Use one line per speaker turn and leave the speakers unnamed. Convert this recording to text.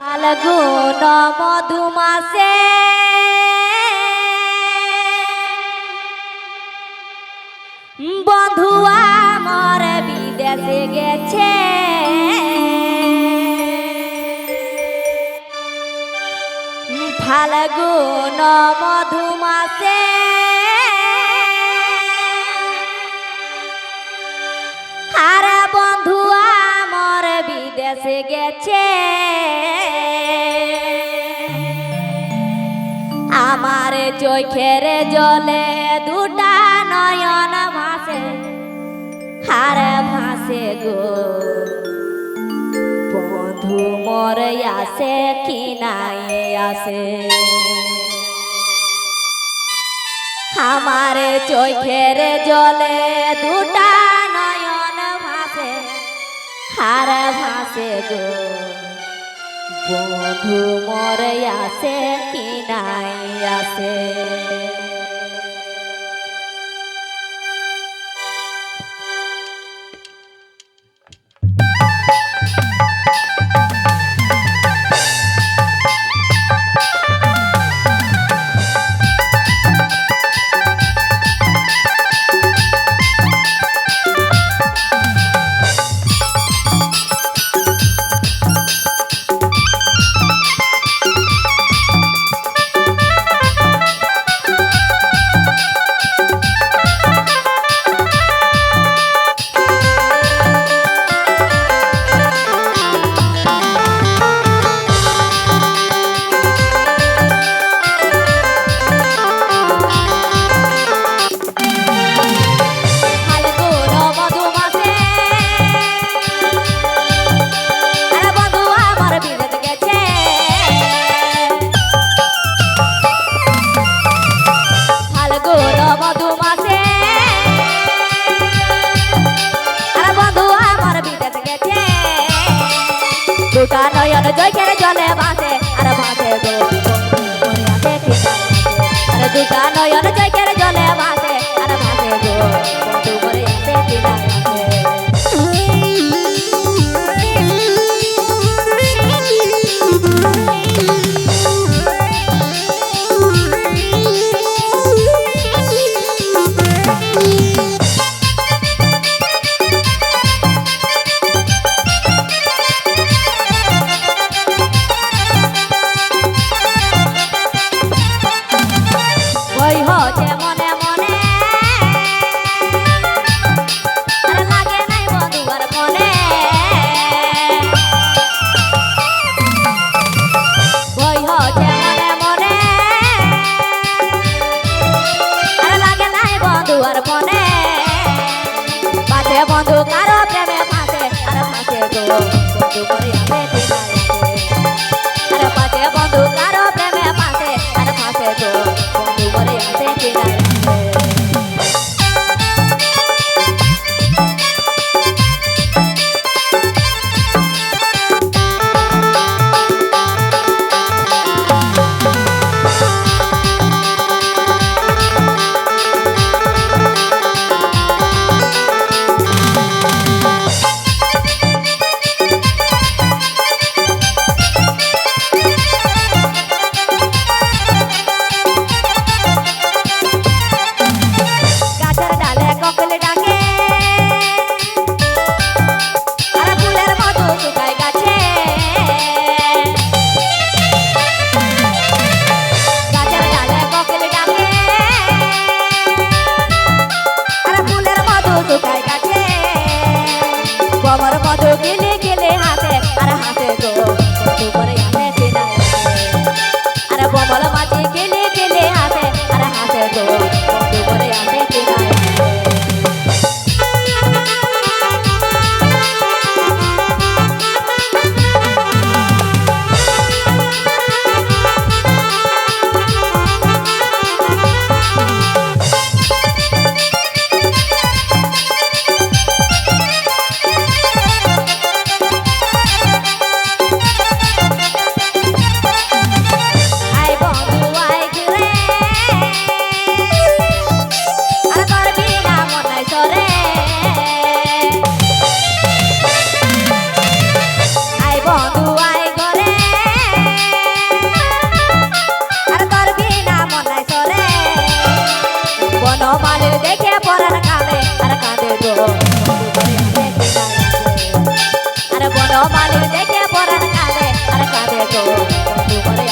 ফাল্গুন মধুমাসে বন্ধু আমার বিদেশে গেছে। ফাল্গুন মধুমাসে আরে বন্ধু আমার বিদেশে গেছে। আমার চোখের জলে দুটা নয়ন ভাসে, হারে ভাসে গো বন্ধু মোর আসে কি নাই আসে। আমার চোখের জলে দুটা নয়ন ভাসে, হারে ভাসে গো বন্ধু মোর আসে কি নাই আসে। দুটা নয়ন চোখের জলে ভাসে আর ভাসে গো মরে আসে কি নাই আসে। আরে দুটা নয়ন চোখের জলে ভাসে আর ভাসে গো বন্ধু মরে আসে কি নাই মালিক দেখে পরাণ কাঁদে আর কাঁদে গো বন্ধু মরে